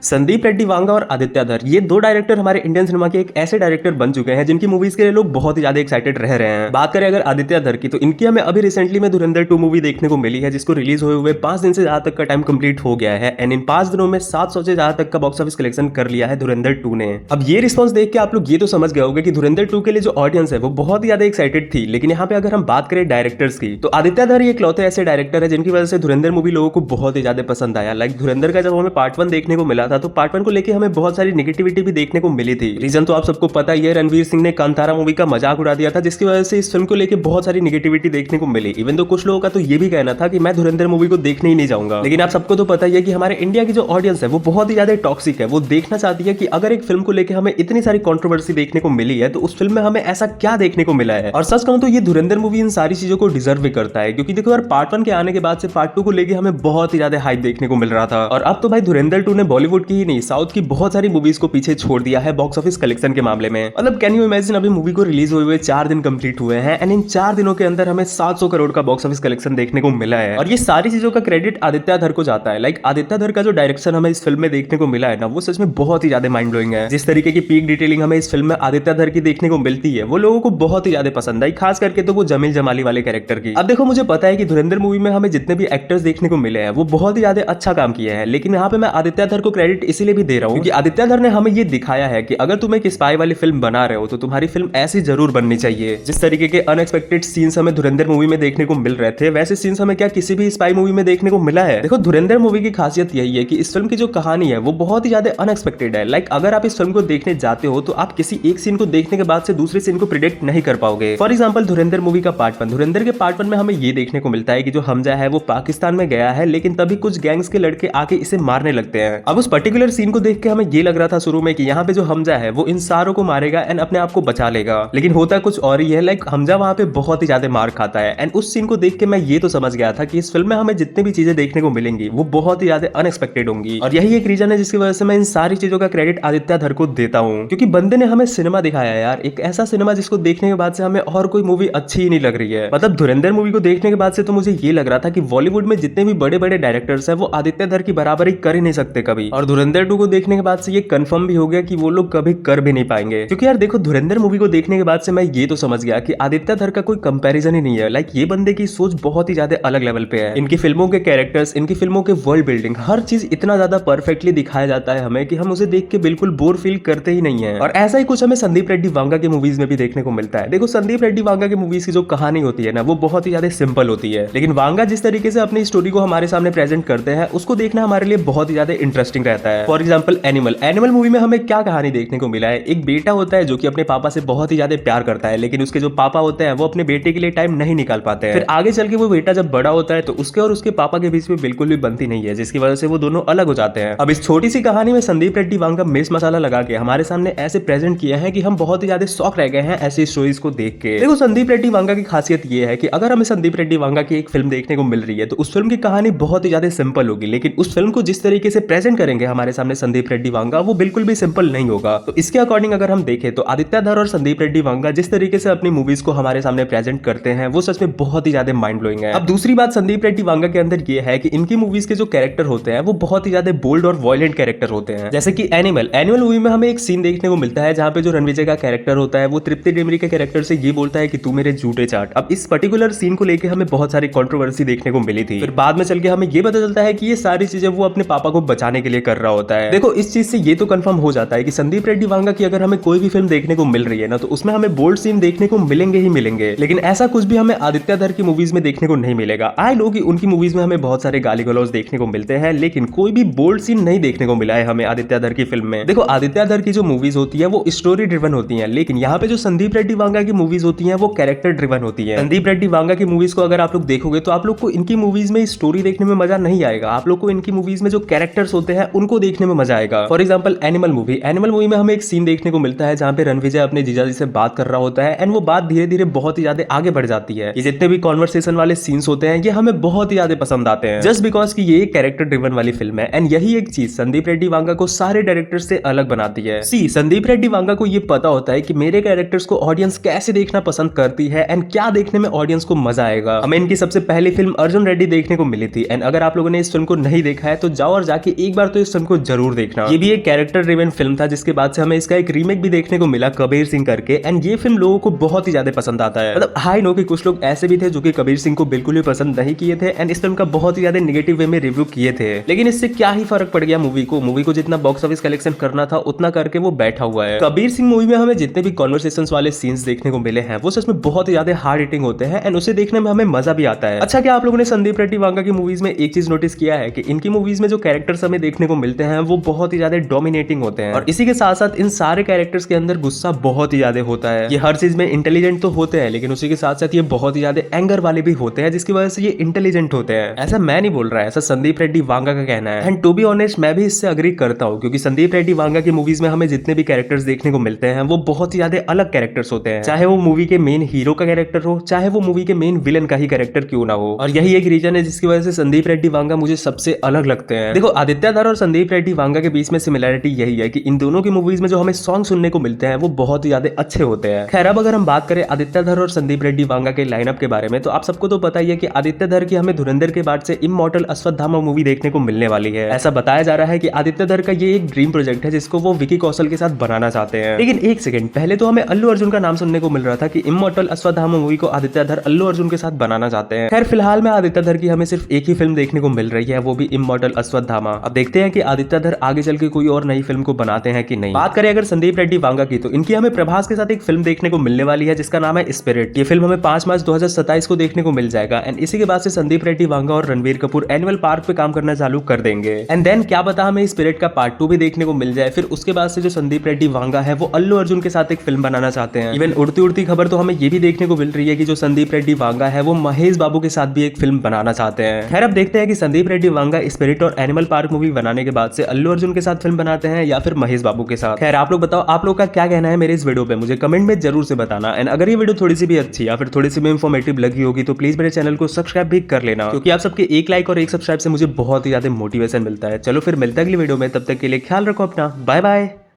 संदीप रेड्डी वांगा और आदित्य धर ये दो डायरेक्टर हमारे इंडियन सिनेमा के एक ऐसे डायरेक्टर बन चुके हैं जिनकी मूवीज के लिए लोग बहुत ही ज्यादा एक्साइटेड रह रहे हैं। बात करें अगर आदित्य धर की तो इनकी हमें अभी रिसेंटली में धुरंधर 2 मूवी देखने को मिली है जिसको रिलीज हुए हुए 5 दिन से ज्यादा तक का टाइम कंप्लीट हो गया है एंड इन 5 दिनों में 700 से ज्यादा तक का बॉक्स ऑफिस कलेक्शन कर लिया है धुरंधर 2 ने। अब ये रिस्पॉन्स देख के आप लोग ये तो समझ गए होंगे कि धुरंधर 2 के लिए जो ऑडियंस है वो बहुत ही ज्यादा एक्साइटेड थी। लेकिन यहाँ पे अगर हम बात करें डायरेक्टर्स की तो आदित्य धर ये इकलौते ऐसे डायरेक्टर है जिनकी वजह से धुरंधर मूवी लोगों को बहुत ही ज्यादा पसंद आया। लाइक धुरंधर का जब हमें पार्ट 1 देखने को मिला था तो पार्ट 1 को लेकर हमें बहुत सारी नेगेटिविटी भी देखने को मिली थी। रीजन तो आप सबको पता ही है, रणवीर सिंह ने कांतारा मूवी का मजाक उड़ा दिया था जिसकी वजह से इस फिल्म को लेकर बहुत सारी नेगेटिविटी देखने को मिली। इवन तो कुछ लोगों का तो ये भी कहना था कि मैं धुरंधर मूवी को देखने ही नहीं जाऊंगा। लेकिन आप सबको तो पता ही है कि हमारे इंडिया की जो ऑडियंस है वो बहुत ही ज्यादा टॉक्सिक है। वो देखना चाहती है कि अगर एक फिल्म को लेकर हमें इतनी सारी कंट्रोवर्सी देखने को मिली है तो उस फिल्म में हमें ऐसा क्या देखने को मिला है। और सच कहूं तो ये धुरंधर मूवी इन सारी चीजों को डिजर्व भी करता है क्योंकि देखो यार पार्ट 1 के आने के बाद से पार्ट 2 को लेकर हमें बहुत ही ज्यादा हाइप देखने को मिल रहा था। और अब तो भाई धुरंधर 2 ने बॉलीवुड की ही नहीं साउथ की बहुत सारी मूवीज को पीछे छोड़ दिया है बॉक्स ऑफिस कलेक्शन के मामले में। मतलब कैन यू इमेजिन, अभी मूवी को रिलीज हुए 4 दिन कंप्लीट हुए हैं एंड इन 4 दिनों के अंदर हमें 700 करोड़ का बॉक्स ऑफिस कलेक्शन देखने को मिला है। और ये सारी चीजों का क्रेडिट आदित्य धर को जाता है। लाइक आदित्य धर का जो डायरेक्शन हमें इस फिल्म में देखने को मिला है ना वो सच में बहुत ही ज्यादा माइंड ब्लोइंग है। जिस तरीके की पीक डिटेलिंग हमें इस फिल्म में आदित्य धर की देखने को मिलती है वो लोगों को बहुत ही ज्यादा पसंद आई, खास करके तो वो जमील जमाली वाले कैरेक्टर की। अब देखो मुझे पता है कि धुरंधर मूवी में हमें जितने भी एक्टर्स देखने को मिले हैं वो बहुत ही ज्यादा अच्छा काम किया है, लेकिन यहाँ पे मैं आदित्य धर को क्रेडिट इसीलिए भी दे रहा हूँ क्योंकि आदित्य धर ने हमें ये दिखाया है कि अगर तुम एक स्पाई वाली फिल्म बना रहे हो तो तुम्हारी फिल्म ऐसी जरूर बननी चाहिए। जिस तरीके के अनएक्सपेक्टेड सीन्स हमें धुरंधर मूवी में देखने को मिल रहे थे वैसे सीन्स हमें क्या किसी भी स्पाई मूवी में देखने को मिला है। देखो धुरंधर मूवी की खासियत यही है कि इस फिल्म की जो कहानी है वो बहुत ही ज्यादा अनएक्सपेक्टेड है। लाइक अगर आप इस फिल्म को देखने जाते हो तो आप किसी एक सीन को देखने के बाद से दूसरे सीन को प्रिडिक्ट नहीं कर पाओगे। फॉर एग्जाम्पल धुरंधर मूवी का पार्ट 1, धुरंधर के पार्ट 1 में हमें ये देखने को मिलता है कि जो हमजा है वो पाकिस्तान में गया है लेकिन तभी कुछ गैंग्स के लड़के आके इसे मारने लगते हैं। अब उस पर्टिकुलर सीन को देख के हमें ये लग रहा था शुरू में कि यहाँ पे जो हमजा है वो इन सारों को मारेगा एंड अपने आप को बचा लेगा, लेकिन होता कुछ और ही है। लाइक हमजा वहां पे बहुत ही ज्यादा मार खाता है एंड उस सीन को देख के मैं ये तो समझ गया था कि इस फिल्म में हमें जितनी भी चीजें देखने को मिलेंगी वो बहुत ही ज्यादा अनएक्सपेक्टेड होंगी। और यही एक रीजन है जिसकी वजह से मैं इन सारी चीजों का क्रेडिट आदित्य धर को देता हूँ क्योंकि बंदे ने हमें सिनेमा दिखाया यार, एक ऐसा सिनेमा जिसको देखने के बाद से हमें और कोई मूवी अच्छी ही नहीं लग रही है। मतलब धुरंधर मूवी को देखने के बाद से तो मुझे ये लग रहा था कि बॉलीवुड में जितने भी बड़े बड़े डायरेक्टर्स हैं वो आदित्य धर की बराबरी कर ही नहीं सकते कभी। और धुरंधर 2 को देखने के बाद से ये कंफर्म भी हो गया कि वो लोग कभी कर भी नहीं पाएंगे क्योंकि यार देखो धुरंधर मूवी को देखने के बाद से मैं ये तो समझ गया कि आदित्य धर का कोई कंपैरिजन ही नहीं है। लाइक ये बंदे की सोच बहुत ही ज्यादा अलग लेवल पे है। इनकी फिल्मों के कैरेक्टर्स, इनकी फिल्मों के वर्ल्ड बिल्डिंग, हर चीज इतना ज्यादा परफेक्टली दिखाया जाता है हमें कि हम उसे देख के बिल्कुल बोर फील करते ही नहीं है। और ऐसा ही कुछ हमें संदीप रेड्डी वांगा की मूवीज में भी देखने को मिलता है। देखो संदीप रेड्डी वांगा की मूवीज की जो कहानी होती है ना वो बहुत ही ज्यादा सिंपल होती है, लेकिन वांगा जिस तरीके से अपनी स्टोरी को हमारे सामने प्रेजेंट करते हैं उसको देखना हमारे लिए बहुत ही ज्यादा इंटरेस्टिंग रहता है। फॉर एग्जाम्पल एनिमल मूवी में हमें क्या कहानी देखने को मिला है। एक बेटा होता है जो कि अपने पापा से बहुत ही ज्यादा प्यार करता है लेकिन उसके जो पापा होते हैं वो अपने बेटे के लिए टाइम नहीं निकाल पाते हैं। फिर आगे चल के वो बेटा जब बड़ा होता है तो उसके और उसके पापा के बीच में बिल्कुल भी बनती नहीं है जिसकी वजह से वो दोनों अलग हो जाते हैं। अब इस छोटी सी कहानी में संदीप रेड्डी वांगा मिर्च मसाला लगा के हमारे सामने ऐसे प्रेजेंट किया है कि हम बहुत ही ज्यादा शॉक रह गए हैं ऐसी स्टोरीज को देख के। देखो संदीप रेड्डी वांगा की खासियत ये है कि अगर हमें संदीप रेड्डी वांगा की एक फिल्म देखने को मिल रही है तो उस फिल्म की कहानी बहुत ही ज्यादा सिंपल होगी, लेकिन उस फिल्म को जिस तरीके से प्रेजेंट करेंगे हमारे सामने संदीप रेड्डी वांगा वो बिल्कुल भी सिंपल नहीं होगा। तो इसके अकॉर्डिंग अगर हम देखें तो आदित्य धर और संदीप रेड्डी वांगा जिस तरीके से अपनी मूवीज को हमारे सामने प्रेजेंट करते हैं वो सच में बहुत ही ज्यादा माइंड ब्लोइंग है। अब दूसरी बात संदीप रेड्डी वांगा के अंदर ये है कि इनकी मूवीज के जो कैरेक्टर होते हैं वो बहुत ही ज्यादा बोल्ड और वायलेंट कैरेक्टर होते हैं। जैसे कि एनिमल मूवी में हमें एक सीन देखने को मिलता है जहां पे जो रणविजय का कैरेक्टर होता है वो तृप्ति डिमरी के कैरेक्टर से ये बोलता है कि तू मेरे झूठे चाट। अब इस पर्टिकुलर सीन को लेकर हमें बहुत सारी कंट्रोवर्सी देखने को मिली थी। फिर बाद में चल के हमें ये पता चलता है कि ये सारी चीजें वो अपने पापा को बचाने के लिए कर रहा होता है। देखो इस चीज से ये तो कंफर्म हो जाता है कि संदीप रेड्डी वांगा की अगर हमें कोई भी फिल्म देखने को मिल रही है ना तो उसमें हमें बोल्ड सीन देखने को मिलेंगे ही मिलेंगे, लेकिन ऐसा कुछ भी हमें आदित्य धर की मूवीज में देखने को नहीं मिलेगा। आई नो कि उनकी मूवीज में हमें बहुत सारे गाली गलौज देखने को मिलते हैं लेकिन कोई भी बोल्ड सीन नहीं देखने को मिला है हमें आदित्य धर की फिल्म में। देखो आदित्य धर की जो मूवीज होती है वो स्टोरी ड्रिवन होती है, लेकिन यहाँ पे जो संदीप रेड्डी वांगा की मूवीज होती है वो कैरेक्टर ड्रिवन होती है। संदीप रेड्डी वांगा की मूवीज को अगर आप लोग देखोगे तो आप लोग को इनकी मूवीज में स्टोरी देखने में मजा नहीं आएगा, आप लोग को इनकी मूवीज में जो कैरेक्टर्स होते हैं उनको देखने में मजा आएगा। फॉर एग्जाम्पल एनिमल मूवी में हमें एक सीन देखने को मिलता है जहां पे रणविजय अपने जीजाजी से बात कर रहा होता है एंड वो बात धीरे धीरे बहुत ही ज्यादा आगे बढ़ जाती है। ये जितने भी कॉन्वर्सेशन वाले सीन्स होते हैं ये हमें बहुत ही ज्यादा पसंद आते हैं जस्ट बिकॉज की ये एक कैरेक्टर ड्रिवन वाली फिल्म है एंड यही एक चीज संदीप रेड्डी वांगा को सारे डायरेक्टर्स से अलग बनाती है। सी संदीप रेड्डी वांगा को ये पता होता है कि मेरे कैरेक्टर्स को ऑडियंस कैसे देखना पसंद करती है एंड क्या देखने में ऑडियंस को मजा आएगा। हमें इनकी सबसे पहली फिल्म अर्जुन रेड्डी देखने को मिली थी एंड अगर आप लोगों ने इस फिल्म को नहीं देखा है तो जाओ और जाके एक बार तो इस उस फिल्म को जरूर देखना। ये भी एक कैरेक्टर ड्रिवन फिल्म था, जिसके बाद से हमें इसका एक रीमेक भी देखने को मिला कबीर सिंह करके, एंड ये फिल्म लोगों को बहुत ही ज्यादा पसंद आता है। मतलब हाई नो कि कुछ लोग ऐसे भी थे जो कि कबीर सिंह को बिल्कुल भी पसंद नहीं किए थे एंड इस फिल्म का बहुत ही ज्यादा नेगेटिव वे में रिव्यू किए थे, लेकिन इससे क्या ही फर्क पड़ गया मूवी को जितना बॉक्स ऑफिस कलेक्शन करना था उतना करके वो बैठा हुआ है। कबीर सिंह मूवी में हमें जितने भी कॉन्वर्सेशंस वाले सीन्स देखने को मिले हैं वो सच में बहुत ही ज्यादा हार्ड हिटिंग होते हैं एंड उसे देखने में हमें मजा भी आता है। अच्छा, क्या आप लोगों ने संदीप रेड्डी वांगा की मूवीज में एक चीज नोटिस किया है कि इनकी मूवीज में जो कैरेक्टर्स हमें देखने को मिलते हैं वो बहुत ही ज्यादा डोमिनेटिंग होते हैं, और इसी के साथ साथ इन सारे कैरेक्टर्स के अंदर गुस्सा बहुत ही ज्यादा होता है। ये हर चीज में इंटेलिजेंट तो होते हैं, लेकिन उसी के साथ साथ ये बहुत ही ज्यादा एंगर वाले भी होते हैं, जिसकी वजह से ये इंटेलिजेंट होते हैं। ऐसा मैं नहीं बोल रहा है, ऐसा संदीप रेड्डी वांगा का कहना है, एंड टू बी ऑनेस्ट मैं भी इससे अग्री करता हूँ, क्योंकि संदीप रेड्डी वांगा की मूवीज में हमें जितने भी कैरेक्टर्स देखने को मिलते हैं वो बहुत ही ज्यादा अलग कैरेक्टर्स होते हैं, चाहे वो मूवी के मेन हीरो का कैरेक्टर हो, चाहे वो मूवी के मेन विलन का ही कैरेक्टर क्यों ना हो। और यही एक रीजन है जिसकी वजह से संदीप रेड्डी वांगा मुझे सबसे अलग लगते हैं। देखो, आदित्य धर और संदीप रेड्डी वांगा के बीच में सिमिलरिटी यही है कि इन दोनों की मूवीज में जो हमें सॉन्ग सुनने को मिलते हैं वो बहुत ही ज्यादा अच्छे होते हैं। खैर, अब अगर हम बात करें आदित्य धर और संदीप रेड्डी वांगा के लाइनअप के बारे में, तो आप सबको तो पता ही है कि आदित्य धर की हमें धुरंधर के बाद से इमॉर्टल अश्वत्थामा मूवी देखने को मिलने वाली है। ऐसा बताया जा रहा है कि आदित्य धर का ये एक ड्रीम प्रोजेक्ट है जिसको वो विकी कौशल के साथ बनाना चाहते हैं। लेकिन एक सेकंड, पहले तो हमें अल्लू अर्जुन का नाम सुनने को मिल रहा था कि इमॉर्टल अश्वत्थामा मूवी को आदित्य धर अल्लू अर्जुन के साथ बनाना चाहते हैं। खैर, फिलहाल में आदित्य धर की हमें सिर्फ एक ही फिल्म देखने को मिल रही है, वो भी इमॉर्टल अश्वत्थामा। अब देखते हैं कि आदित्य धर आगे चल के कोई और नई फिल्म को बनाते हैं कि नहीं। बात करें अगर संदीप रेड्डी वांगा की, तो इनकी हमें प्रभास के साथ एक फिल्म देखने को मिलने वाली है जिसका नाम है स्पिरिट। ये फिल्म हमें 5 मार्च 2027 को देखने को मिल जाएगा, एंड इसी के बाद से संदीप रेड्डी वांगा और रणबीर कपूर एनिमल पार्क पे काम करना चालू कर देंगे। एंड देन क्या पता हमें स्पिरिट का पार्ट 2 भी देखने को मिल जाए। फिर उसके बाद से जो संदीप रेड्डी वांगा है वो अल्लू अर्जुन के साथ एक फिल्म बनाना चाहते हैं। इवन उड़ती उड़ती खबर तो हमें ये भी देखने को मिल रही है कि जो संदीप रेड्डी वांगा है वो महेश बाबू के साथ भी एक फिल्म बनाना चाहते हैं। खैर, अब देखते हैं कि संदीप रेड्डी वांगा स्पिरिट और एनिमल पार्क मूवी बनाने के बाद से अल्लू अर्जुन के साथ फिल्म बनाते हैं या फिर महेश बाबू के साथ। खैर, आप लोग बताओ, आप लोग का क्या कहना है मेरे इस वीडियो पे, मुझे कमेंट में जरूर से बताना। एंड अगर ये वीडियो थोड़ी सी भी अच्छी या फिर थोड़ी सी भी इंफॉर्मेटिव लगी होगी तो प्लीज मेरे चैनल को सब्सक्राइब भी कर लेना, क्योंकि आप सबके एक लाइक और एक सब्सक्राइब से मुझे बहुत ही ज्यादा मोटिवेशन मिलता है। चलो फिर मिलता है अगली वीडियो में, तब तक के लिए ख्याल रखो अपना, बाय बाय।